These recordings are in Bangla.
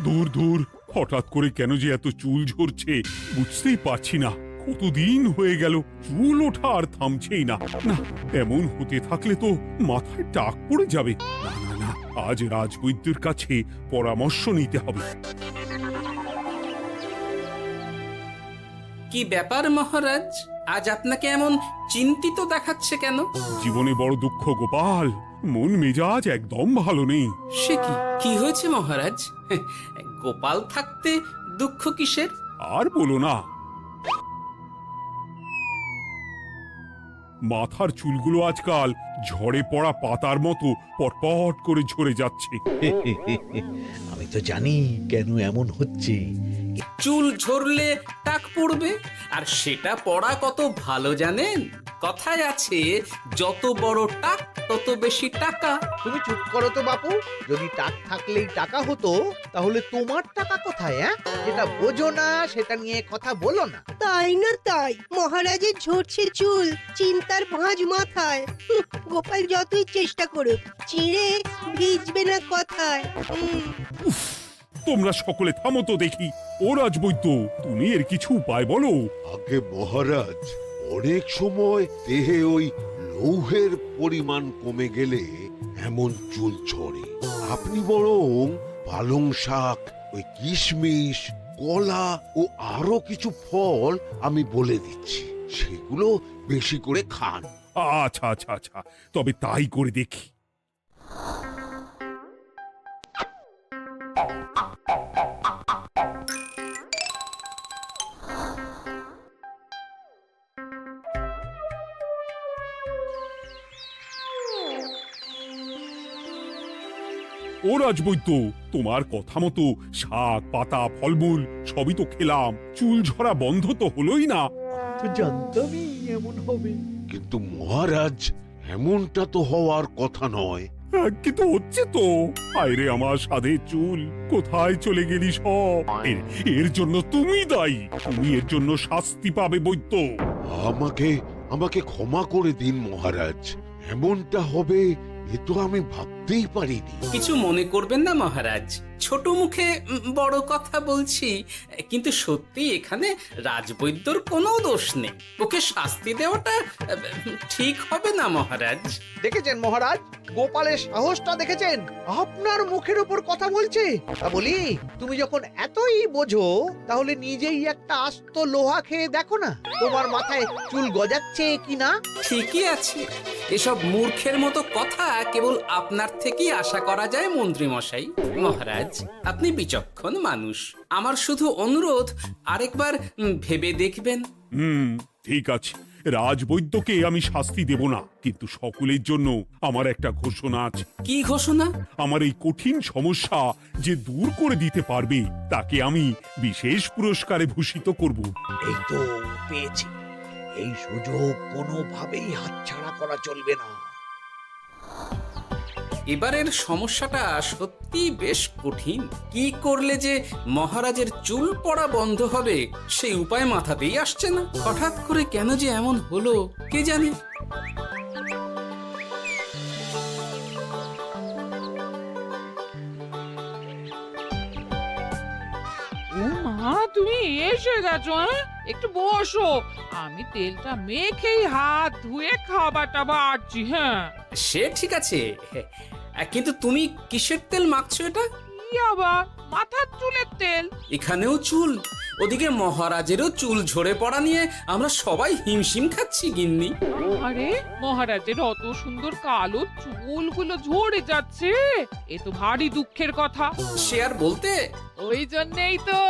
দূর দূর, হঠাৎ করে কেন যে এত চুল ঝরছে বুঝতেই পারছি না। কতদিন হয়ে গেল চুল ওঠা আর থামছেই না। না, এমন হতে থাকলে তো মাথায় টাক পড়ে যাবে। না না না, আজ রাজবৈদ্যের কাছে পরামর্শ নিতে হবে। কি ব্যাপার মহারাজ, আজ আপনাকে এমন চিন্তিত দেখাচ্ছে কেন? জীবনে বড় দুঃখ গোপাল, মন মেজাজ একদম ভালো নেই। সে কি, কি হয়েছে মহারাজ? গোপাল থাকতে দুঃখ কিসের? আর বলো না, মাথার চুলগুলো আজকাল ঝড়ে পড়া পাতার মতো পটপট করে ঝরে যাচ্ছে। আমি তো জানি কেন এমন হচ্ছে। চুল ঝরলে টাক পড়বে, আর সেটা পড়া কত ভালো জানেন? কথায় আছে, যত বড় টাক তত বেশি টাকা। তুমি চুপ করো তো বাপু। যদি টাক থাকলেই টাকা হতো তাহলে তোমার টাকা কোথায়? যেটা বোঝো না সেটা নিয়ে কথা বলো না। তাই না তাই, মহারাজের ঝরছে চুল, চিন্তার ভাঁজ মাথায়। গোপাল যতই চেষ্টা করুক, চিড়ে ভিজবে না কথায়। তোমরা সকলে থামো তো দেখি। ও রাজবৈদ্য, তুমি এর কিছু উপায় বলো। আগে মহারাজ, অনেক সময় দেহে ওই লৌহের পরিমাণ কমে গেলে এমন চুল ঝরে। আপনি বরং পালং শাক, ওই কিশমিশ, কলা ও আরো কিছু ফল আমি বলে দিচ্ছি, সেগুলো বেশি করে খান। আচ্ছা আচ্ছা আচ্ছা, তবে তাই করে দেখি। ও রাজবৈদ্য, তোমার কথা মতো শাক পাতা ফলমূল সবই তো খেলাম, চুল ঝরা বন্ধ তো হলোই না। তো জানতামই এমন হবে। কিন্তু মহারাজ, এমনটা তো হওয়ার কথা নয়। কিন্তু হচ্ছে তো। আরে আমার সাধের চুল, কোথায় চলে গেলি সব? এর জন্য তুমি দায়ী। তুমি এর জন্য শাস্তি পাবে বৈদ্য। আমাকে আমাকে ক্ষমা করে দিন মহারাজ, এমনটা হবে এ তো আমি ভাবতেই পারিনি। কিছু মনে করবেন না মহারাজ, ছোট মুখে বড় কথা বলছি, কিন্তু সত্যি এখানে রাজবৈদ্যর কোনো দোষ নেই। ওকে শাস্তি দেওয়াটা ঠিক হবে না মহারাজ। দেখেছেন মহারাজ, গোপালের সাহসটা দেখেছেন? আপনার মুখের উপর কথা বলছে। তা বলি, তুমি যখন এতই বোঝো তাহলে নিজেই একটা আস্ত লোহা খেয়ে দেখো না, তোমার মাথায় চুল গজাচ্ছে কিনা। ঠিকই আছে, এসব মূর্খের মতো কথা কেবল আপনার থেকেই আশা করা যায় মন্ত্রী মশাই। মহারাজ, আপনি বিচক্ষণ মানুষ, আমার শুধু অনুরোধ, আরেকবার ভেবে দেখবেন। ঠিক আছে, রাজবৈদ্যকে আমি শাস্তি দেব না, কিন্তু সকলের জন্য আমার একটা ঘোষণা আছে। কি ঘোষণা? আমার এই কঠিন সমস্যা যে দূর করে দিতে পারবে তাকে আমি বিশেষ পুরস্কারে ভূষিত করব। এই তো পেয়েছি, এই সুযোগ কোনোভাবেই হাতছাড়া করা চলবে না। এবারের সমস্যাটা সত্যি বেশ কঠিন। কি করলে যে মহারাজের চুল পড়া বন্ধ হবে সেই উপায় মাথাতেই আসছে না। হঠাৎ করে কেন যে এমন হলো কে জানে। ও মা, তুমি এসে গেছো? একটু বসো, আমি তেলটা মেখেই হাত ধুয়ে খাবারটা বাড়ছি। হ্যাঁ, সে ঠিক আছে, কিন্তু তুমি কিসের তেল মাখছো এটা? কি আবার মাথার চুলের তেল? এখানেও চুল, ওদিকে মহারাজেরও চুল ঝরে পড়া নিয়ে আমরা সবাই হিমশিম খাচ্ছি গিন্নি। আরে, মহারাজের অত সুন্দর কালো চুলগুলো ঝরে যাচ্ছে, এ তো ভারী দুঃখের কথা। সে আর বলতে, ওই জন্যেই তো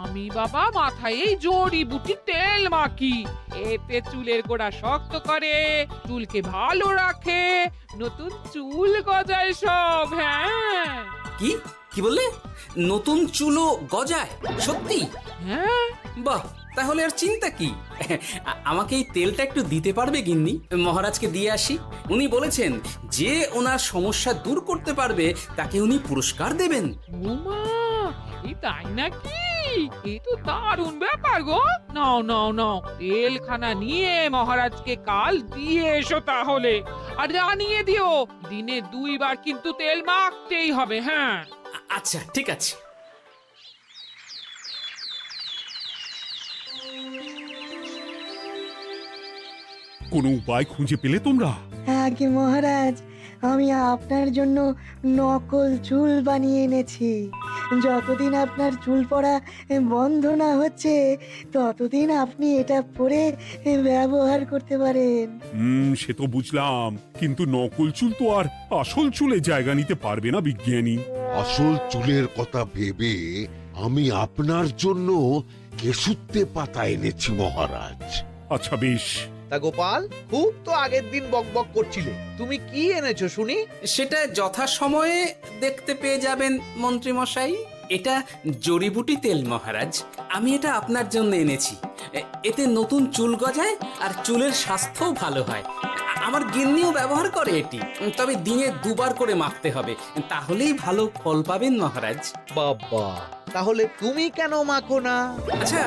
আমি বাবা মাথায় এই জড়িবুটি তেল মাখি। এতে চুলের গোড়া শক্ত করে, চুলকে ভালো রাখে, নতুন চুল গজায় সব। হ্যাঁ। কি কি বললে? নতুন চুলও গজায়? সত্যি? হ্যাঁ। বাহ, তাহলে আর চিন্তা কি? আমাকে এই তেলটা একটু দিতে পারবে গিন্নি? মহারাজকে দিয়ে আসি। উনি বলেছেন যে ওনার সমস্যা দূর করতে পারবে তাকে উনি পুরস্কার দেবেন। উমা, এই তাই নাকি? এই তো দারুণ ব্যাপার গো। নাও নাও নাও, তেলখানা নিয়ে মহারাজকে কাল দিয়ে এসো তাহলে। আর জানিয়ে দিও, দিনে 2 বার কিন্তু তেল মাখতেই হবে। হ্যাঁ, আচ্ছা, ঠিক আছে। কোনো উপায় খুঁজে পেলে তোমরা? আগে মহারাজ, আমি আপনার জন্য নকল চুল বানিয়ে এনেছি। যতদিন আপনার চুল পড়া বন্ধ না হচ্ছে ততদিন আপনি এটা পরে ব্যবহার করতে পারেন। সে তো বুঝলাম, কিন্তু নকল চুল তো আর আসল চুলে জায়গা নিতে পারবে না বিজ্ঞানী। আসল চুলের কথা ভেবে আমি আপনার জন্য কেশুত্তে পাতা এনেছি মহারাজ। আচ্ছা বেশ। তা গোপাল, খুব তো আগের দিন বকবক করছিলে, তুমি কি এনেছো শুনি? সেটা যথাসময়ে দেখতে পেয়ে যাবেন মন্ত্রী মশাই। এটা জড়িবুটি তেল মহারাজ। আমি এটা আপনার জন্য এনেছি। এতে নতুন চুল গজায় আর চুলের স্বাস্থ্যও ভালো হয়। আমার গিন্নিও ব্যবহার করে এটি, তবে দিনে 2 বার করে মাখতে হবে, তাহলেই ভালো ফল পাবেন মহারাজ। বাবা, তাহলে তুমি কেন মাখো না? আচ্ছা,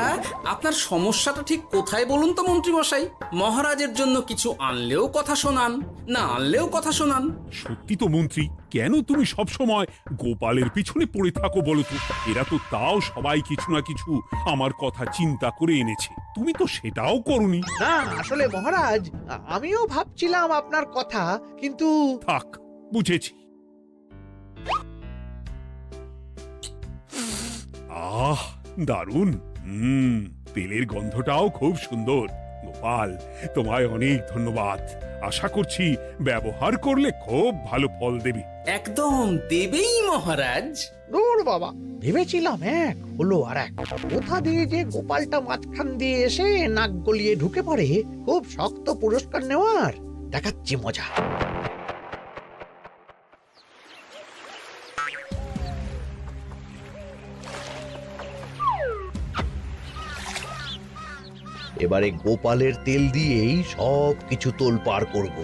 আপনার সমস্যাটা ঠিক কোথায় বলুন তো মন্ত্রী মশাই? মহারাজের জন্য কিছু আনলেও কথা শোনান, না আনলেও কথা শোনান। সত্যি তো মন্ত্রী, কেন তুমি সব সময় গোপালের পিছনে পড়ে থাকো বলো তো? এরা তো তাও সবাই কিছু না কিছু আমার কথা চিন্তা করে এনেছে, তুমি তো সেটাও করনি। না, আসলে মহারাজ, আমিও ভাবছিলাম আপনার কথা, কিন্তু থাক, বুঝেছি। আহ, দারুণ। তেলের গন্ধটাও খুব সুন্দর। গোপাল, তোমায় অনেক ধন্যবাদ। আশা করছি ব্যবহার করলে খুব ভালো ফল দেবে। একদম দেবেই মহারাজ। দূর বাবা, ভেবেছিলাম এক হলো আর এক। কোথা দিয়ে যে গোপালটা মাঝখান দিয়ে এসে নাক গলিয়ে ঢুকে পড়ে, খুব শক্ত পুরস্কার নেওয়ার। দেখাচ্ছি মজা। এবারে গোপালের তেল দিয়েই সব কিছু তোলপাড় করব।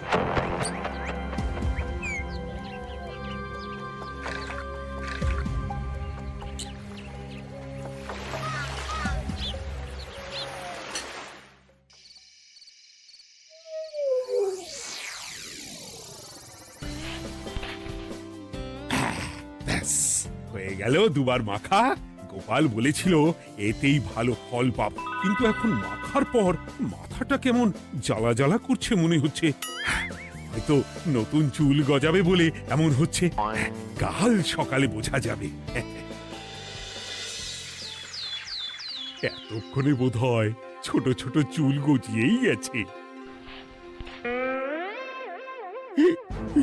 ব্যাস, হয়ে গেল 2 বার মাখা। গোপাল বলেছিল এতেই ভালো ফল পাব, কিন্তু এখন মাখার পর মাথাটা কেমন জ্বালা জ্বালা করছে মনে হচ্ছে। হয়তো নতুন চুল গজাবে বলে এমন হচ্ছে। কাল সকালে বোঝা যাবে। এতক্ষণে বোধহয় ছোট ছোট চুল গজিয়েই গেছে।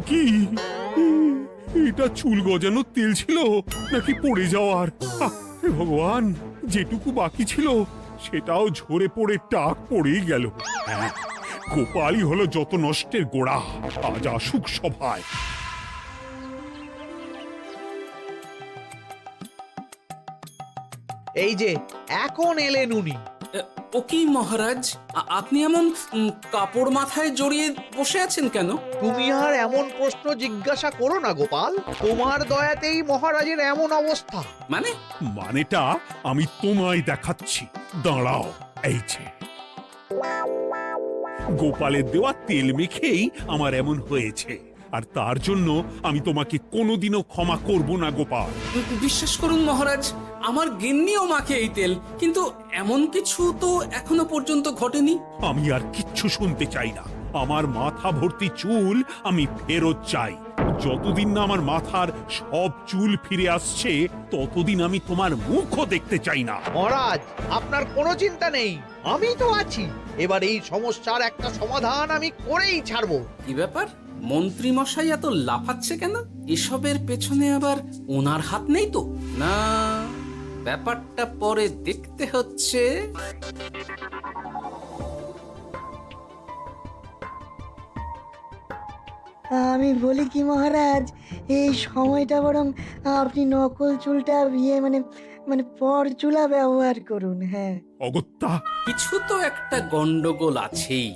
কি এটা চুল গজানোর তেল ছিল নাকি পড়ে যাওয়ার? হে ভগবান, যেটুকু বাকি ছিল সেটাও ঝরে পড়ে টাক পড়েই গেল। হ্যাঁ, গোপালই হলো যত নষ্টের গোড়া। আজ আসুক সভায়। এই যে এখন এলেন উনি। ও কি মহারাজ, আপনি এমন কাপড় মাথায় জড়িয়ে বসে আছেন কেন? তুমি আর এমন প্রশ্ন জিজ্ঞাসা করো না গোপাল, তোমার দয়াতেই মহারাজের এমন অবস্থা। মানেটা আমি তোমায় দেখাচ্ছি, দাঁড়াও। এই যে গোপালের দেওয়া তেল মেখেই আমার এমন হয়েছে, আর তার জন্য আমি তোমাকে কোনোদিনও ক্ষমা করব না গোপাল। বিশ্বাস করুন মহারাজ, আমার গিন্নিও মাখে এই তেল, কিন্তু এমন কিছু তো এখনো পর্যন্ত ঘটেনি। আমি আর কিচ্ছু শুনতে চাই না। আমার মাথা ভর্তি চুল আমি ফেরত চাই। যতদিন না আমার মাথার সব চুল ফিরে আসছে ততদিন আমি তোমার মুখও দেখতে চাই না। মহারাজ, আপনার কোনো চিন্তা নেই, আমি তো আছি। এবার এই সমস্যার একটা সমাধান আমি করেই ছাড়বো। কি ব্যাপার, মন্ত্রী মশাই এত লাফাচ্ছে কেন? এসবের পেছনে আবার ওনার হাত নেই তো? না, ব্যাপারটা পরে দেখতে হচ্ছে। আমি বলি কি মহারাজ, এই সময়টা বরং আপনি নকল চুলটা মানে পরচুলা ব্যবহার করুন। হ্যাঁ, অগত্যা, কিছু তো একটা গন্ডগোল আছেই।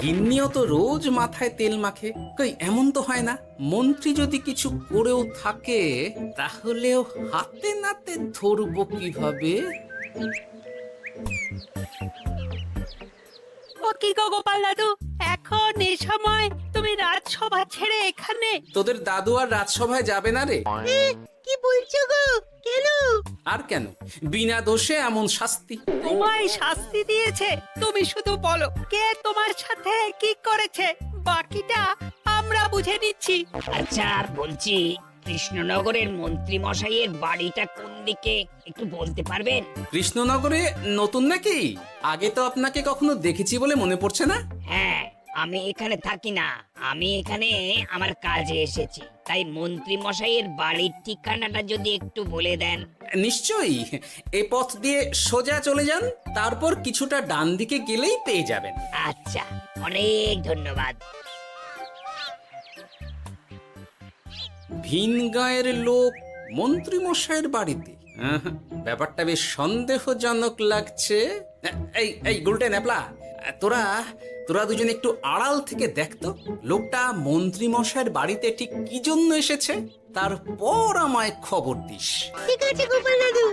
গিন্নিও তো রোজ মাথায় তেল মাখে, কই এমন তো হয় না। মন্ত্রী যদি কিছু করেও থাকে তাহলেও হাতে নাতে ধরবো কিভাবে? ও কি গো গোপাল দাদু, এখন এই সময় তুমি রাজসভা ছেড়ে এখানে? তোদের দাদু আর রাজসভায় যাবে না রে? কি বলছো গো? কেন? আর কেন, বিনা দোষে এমন শাস্তি। তোমায় শাস্তি দিয়েছে, তুমি শুধু বলো কে তোমার সাথে কি করেছে, বাকিটা আমরা বুঝে নিচ্ছি। আচ্ছা বলছি, কৃষ্ণনগরের মন্ত্রী মশাইয়ের বাড়িটা কোন দিকে একটু বলতে পারবেন? কৃষ্ণনগরে নতুন নাকি? আগে তো আপনাকে কখনো দেখেছি বলে মনে পড়ছে না। হ্যাঁ, আমি এখানে থাকি না, আমি এখানে আমার কাজে এসেছি, তাই মন্ত্রী মশাইয়ের বাড়ির ঠিকানাটা যদি একটু বলে দেন। নিশ্চয়ই, এ পথ দিয়ে সোজা চলে যান, তারপর কিছুটা ডান দিকে গেলেই পেয়ে যাবেন। আচ্ছা, অনেক ধন্যবাদ। ভিন গাঁয়ের লোক মন্ত্রী মশাইয়ের বাড়িতে, ব্যাপারটা বেশ সন্দেহজনক লাগছে। এই এই গুলটে ন্যাপলা, তোরা তোরা দুজন একটু আড়াল থেকে দেখতো লোকটা মন্ত্রী মশাইয়ের বাড়িতে ঠিক কি জন্য এসেছে, তারপর আমায় খবর দিস। ঠিক আছে গোপাল দাদু।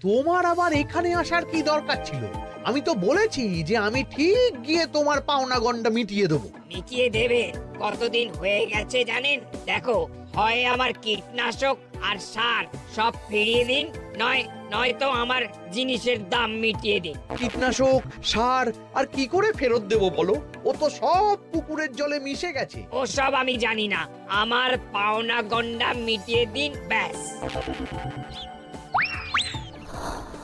তোমার আবার এখানে আসার কি দরকার ছিল? আমি তো বলেছি যে আমি ঠিক গিয়ে তোমার পাওনা গন্ডা মিটিয়ে দেবো। মিটিয়ে দেবে? কতদিন হয়ে গেছে জানেন? দেখো, হয় আমার কীটনাশক আর সার সব ফিরিয়ে দিন, নয়তো আমার জিনিসের দাম মিটিয়ে দিন। কীটনাশক, সার আর কি করে ফেরত দেবো বলো? ও তো সব পুকুরের জলে মিশে গেছে। ওসব আমি জানি না, আমার পাওনা গন্ডা মিটিয়ে দিন, ব্যাস।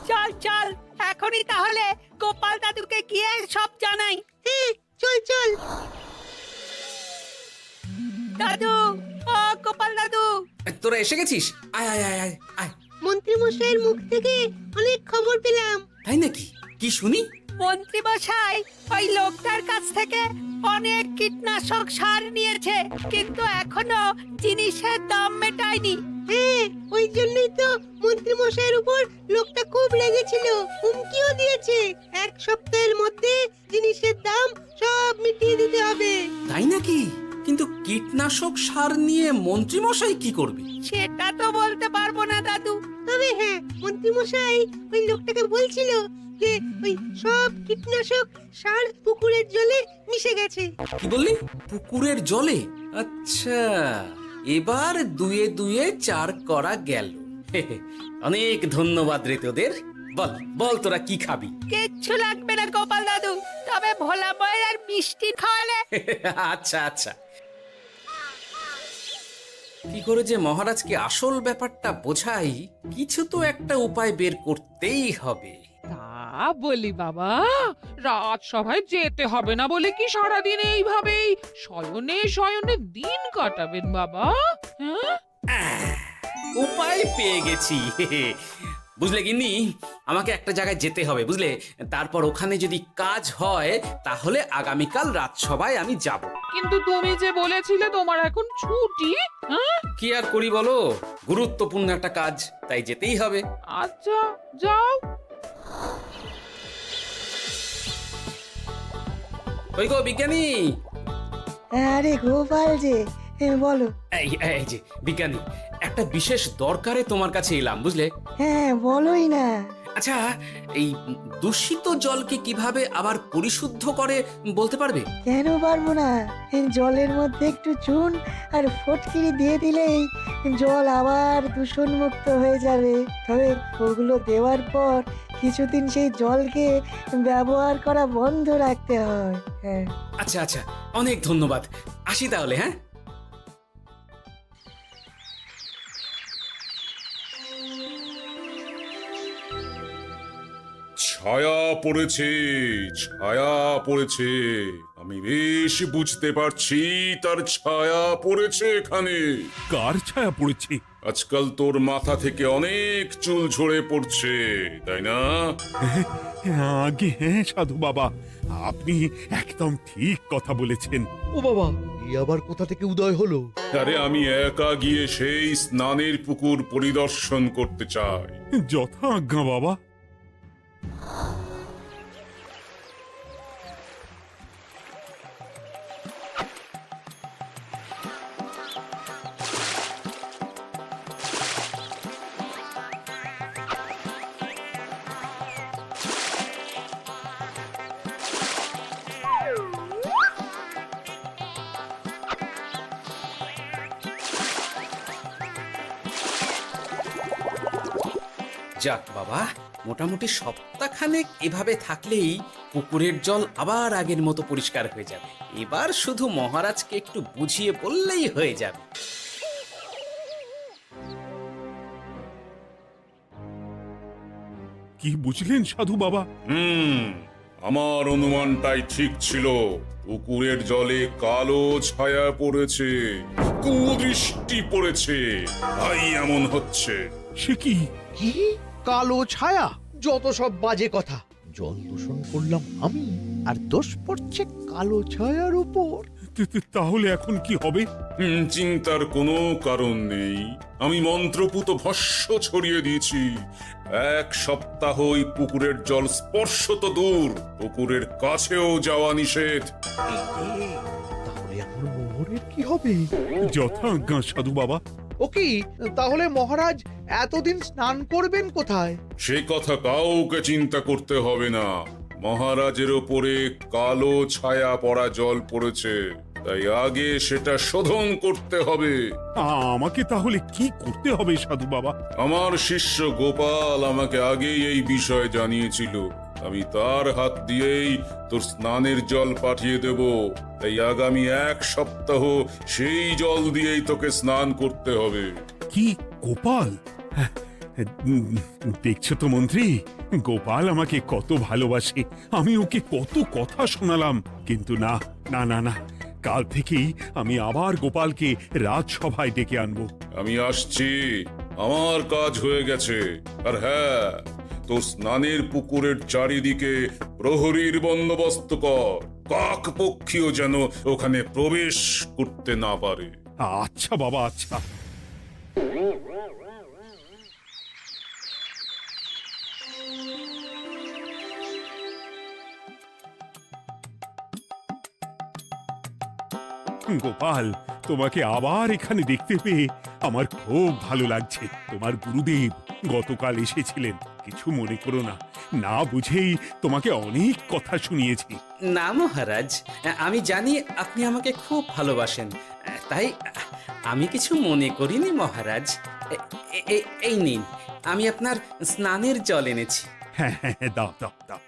চল চল, এখনই তাহলে গোপাল দাদুকে গিয়ে সব জানাই। হ্যাঁ, চল চল। দাদু, ও গোপাল দাদু। তোরা এসে গেছিস? আয় আয় আয় আয় আয়। মন্ত্রী মশাইয়ের মুখ থেকে অনেক খবর পেলাম। তাই নাকি? কি শুনি? মন্ত্রী মশাই ওই লোকটার কাছ থেকে অনেক কীটনাশক সার নিয়েছে, কিন্তু এখনো জিনিসের দাম মেটায়নি। হ্যাঁ, ওই জন্যই তো মন্ত্রী মশাইয়ের উপর লোকটা খুব লেগেছিল, হুমকিও দিয়েছে 1 সপ্তাহের মধ্যে জিনিসের দাম সব মিটিয়ে দিতে হবে। তাই নাকি? কিন্তু কীটনাশক সার নিয়ে মন্ত্রী মশাই কি করবে? সেটা তো বলতে পারবো না দাদু। তবে হ্যাঁ, মন্ত্রী মশাই ওই লোকটাকে বলছিল যে ওই সব কীটনাশক সার পুকুরের জলে মিশে গেছে। কি বললি? পুকুরের জলে? আচ্ছা, এবার দুয়ে দুয়ে 4 করা গেল। অনেক ধন্যবাদ রে তোদের। বল বল, তোরা কি খাবি? কিচ্ছু লাগবে না গোপাল দাদু, তবে ভোলা বয় আর মিষ্টি খাওয়ালে। আচ্ছা আচ্ছা। কি করে যে মহারাজকে আসল ব্যাপারটা বোঝাই, কিছু তো একটা উপায় বের করতেই হবে। তা বলি বাবা, রাজসভায় যেতে হবে না বলে কি সারাদিন এইভাবেই শয়নে শয়নে দিন কাটাবেন বাবা? হ্যাঁ, উপায় পেয়ে গেছি। বুঝলে গিন্নি, আমাকে একটা জায়গায় যেতে হবে, বুঝলে? তারপর ওখানে যদি কাজ হয় তাহলে আগামীকাল রাজসভায় আমি যাব। কিন্তু তুমি যে বলেছিলে তোমার এখন ছুটি। হ্যাঁ, কি আর করি বলো, গুরুত্বপূর্ণ একটা কাজ, তাই যেতেই হবে। আচ্ছা যাও। ওই গো বিজ্ঞানী, আরে গোপাল যে, বলো। এই যে বিজ্ঞানী, একটা বিশেষ দরকারে তোমার কাছে এলাম, বুঝলে? হ্যাঁ, বলোই না। আচ্ছা, এই দূষিত জলকে কিভাবে আবার পরিশুদ্ধ করে বলতে পারবে? কেন পারবো না? জলের মধ্যে একটু চুন আর ফটকিরি দিয়ে দিলেই জল আবার দূষণমুক্ত হয়ে যাবে। তবে ওগুলো দেওয়ার পর কিছুদিন সেই জলকে ব্যবহার করা বন্ধ রাখতে হয়। হ্যাঁ। আচ্ছা আচ্ছা, অনেক ধন্যবাদ, আসি তাহলে। হ্যাঁ, ছায়া পড়েছে, ছায়া পড়েছে, আমি বেশ বুঝতে পারছি তার ছায়া পড়েছে এখানে। কার ছায়া পড়েছে? আজকাল তোর মাথা থেকে অনেক চুল ঝরে পড়ছে, তাই না? আগে হ্যাঁ সাধু বাবা, আপনি একদম ঠিক কথা বলেছেন। ও বাবা, এই আবার কোথা থেকে উদয় হলো? আরে আমি একা গিয়ে সেই স্নানের পুকুর পরিদর্শন করতে চাই। যথা আজ্ঞা বাবা। যাক বাবা, মোটামুটি সপ্তাহখানেক এভাবে থাকলেই পুকুরের জল আবার আগের মতো পরিষ্কার হয়ে যাবে। এবার শুধু মহারাজকে একটু বুঝিয়ে বললেই হয়ে যাবে। কি বুঝলেন সাধু বাবা? আমার অনুমানটাই ঠিক ছিল। পুকুরের জলে কালো ছায়া পড়েছে, কুদৃষ্টি পড়েছে, তাই এমন হচ্ছে। সে কি? কি কালো ছায়া? যত সব বাজে কথা। জল দূষণ করলাম আমি, আর দোষ পড়ছে কালো ছায়ার উপর। তাহলে এখন কি হবে? চিন্তার কোনো কারণ নেই। আমি মন্ত্রপুত ভস্য ছড়িয়ে দিয়েছি। 1 সপ্তাহ ওই পুকুরের জল স্পর্শ তো দূর, পুকুরের কাছেও যাওয়া নিষেধ। তাহলে আমার মোহরের কি হবে? যথা আজ্ঞা সাধু বাবা। ও কি, তাহলে মহারাজ এতদিন স্নান করবেন কোথায়? সে কথা কাউকে চিন্তা করতে হবে না। মহারাজের ওপরে কালো ছায়া পড়া জল পড়েছে, তাই আগে সেটা শোধন করতে হবে। আমাকে তাহলে কি করতে হবে সাধু বাবা? আমার শিষ্য গোপাল আমাকে আগেই এই বিষয় জানিয়েছিল। আমি তার হাত দিয়েই তোর স্নানের জল পাঠিয়ে দেব। তাই আগামী 1 সপ্তাহ সেই জল দিয়েই তোকে স্নান করতে হবে। কি গোপাল? দেখছো তো মন্ত্রী, গোপাল আমাকে কত ভালোবাসে। আমি ওকে কত কথা শোনালাম, কিন্তু না না না না, কাল থেকেই আমি আবার গোপালকে রাজসভায় ডেকে আনবো। আমি আসছি, আমার কাজ হয়ে গেছে। আর হ্যাঁ, তোর স্নানের পুকুরের চারিদিকে প্রহরীর বন্দোবস্ত কর। কাক পক্ষীও যেন ওখানে প্রবেশ করতে না পারে। আচ্ছা বাবা, আচ্ছা। গোপাল, তোমাকে আবার এখানে দেখতে পেয়ে আমার খুব ভালো লাগছে। তোমার গুরুদেব গতকাল এসেছিলেন, কিছু মনে করো না। না বুঝেই তোমাকে অনেক কথা শুনিয়েছি। না মহারাজ, আমি জানি আপনি আমাকে খুব ভালোবাসেন, তাই আমি কিছু মনে করিনি মহারাজ। এই নিন, আমি আপনার স্নানের জল এনেছি। হ্যাঁ হ্যাঁ হ্যাঁ, দাও দাও দাও।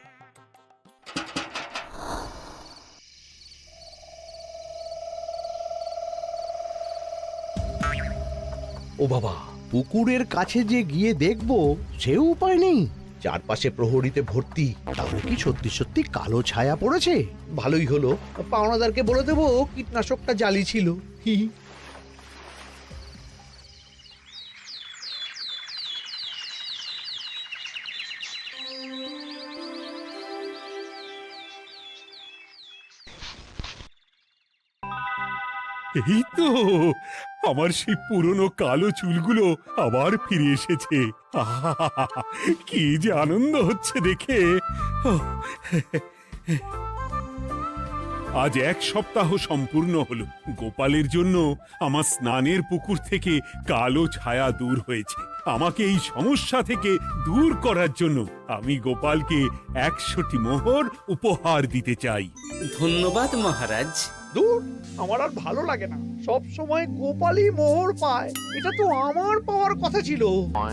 ও বাবা, পুকুরের কাছে যে গিয়ে দেখবো সে উপায় নেই। চারপাশে প্রহরীতে ভর্তি, তাহলে কি সত্যি সত্যি কালো ছায়া পড়েছে? ভালোই হলো, পাওনাদারকে বলে দেবো কীটনাশকটা জালি ছিল। হি হি। এই তো আমার সেই পুরনো কালো চুলগুলো আবার ফিরে এসেছে। আহা, কি যে আনন্দ হচ্ছে দেখে। আজ 1 সপ্তাহ সম্পূর্ণ হলো। গোপালের জন্য আমার স্নানের পুকুর থেকে কালো ছায়া দূর হয়েছে। আমাকে এই সমস্যা থেকে দূর করার জন্য আমি গোপালকে 100টি মোহর উপহার দিতে চাই। ধন্যবাদ মহারাজ। দূর, আমার আর ভালো লাগে না। সব সময় গোপালই মোহর পায়, এটা তো আমার পাওয়ার কথা ছিল।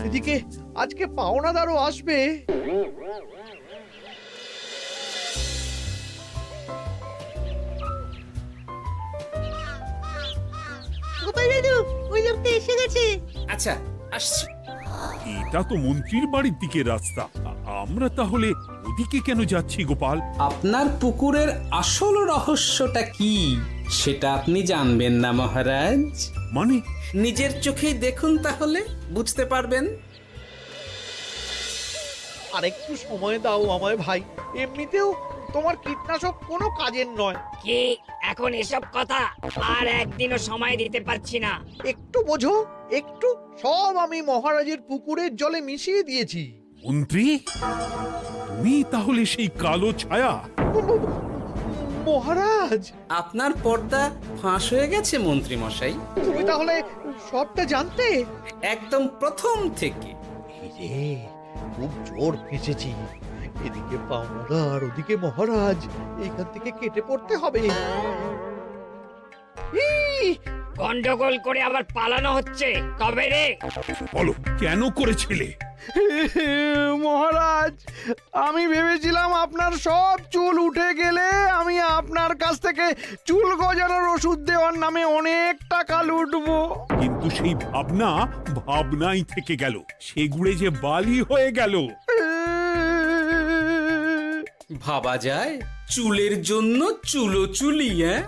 এদিকে আজকে পাওনাদারও আসবে। গোপাল দাদু, ওই লোকটা এসে গেছে। আচ্ছা, আসছি। এটা তো মন্ত্রীর বাড়ির দিকে রাস্তা। আমরা তাহলে ওদিকে কেন যাচ্ছি গোপাল? আপনার পুকুরের আসল রহস্যটা কি সেটা আপনি জানবেন না মহারাজ? মানে? নিজের চোখেই দেখুন, তাহলে বুঝতে পারবেন। আর একটু সময় দাও আমায় ভাই, এমনিতেও তোমার কীটনাশক কোনো কাজের নয়। কি এখন এসব কথা আর একদিনও সময় দিতে পারছি না। একটু বোঝো, একটু। সব আমি মহারাজের পুকুরের জলে মিশিয়ে দিয়েছি। মন্ত্রী, তুমি তাহলে সেই কালো ছায়া? মহারাজ, আপনার পর্দা ফাঁস হয়ে গেছে মন্ত্রী মশাই। তুমি তাহলে সবটা জানতে? একদম প্রথম থেকে। রে, খুব জোর ফেঁসেছি। এদিকে পাওনাদার, ওদিকে মহারাজ, এখান থেকে কেটে পড়তে হবে। গন্ডগোল করে আবার পালানো হচ্ছে তবে রে। বলো, কেন করেছিলে? মহারাজ, আমি ভেবেছিলাম আপনার সব চুল উঠে গেলে আমি আপনার কাছ থেকে চুল গজানোর ওষুধ দেওয়ার নামে অনেক টাকা লুটবো। কিন্তু সেই ভাবনা ভাবনাই থেকে গেল, সেগুড়ে যে বালি হয়ে গেল। ভাবা যায় চুলের জন্য চুলো চুলি, হ্যাঁ?